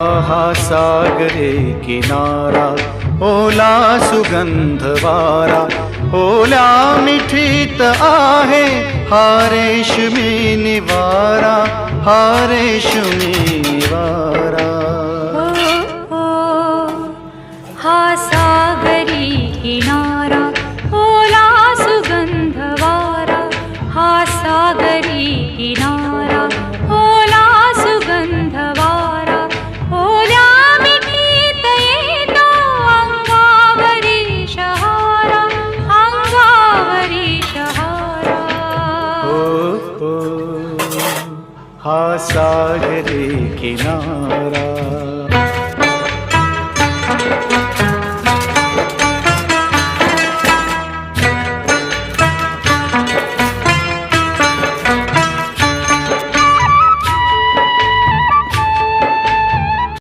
हा सागरे किनारा ओला सुगंध वारा, ओल्या मिठीत आहे हा रेशमी निवारा, हा रेशमी निवारा. हा सागरी किनारा ओला सुगंध वारा, हा सागरी किनारा ओला सुगंध वारा, ओल्या मिठीत येतो अंगावरी शहारा, अंगावरी शहारा. हा सागरी किनारा.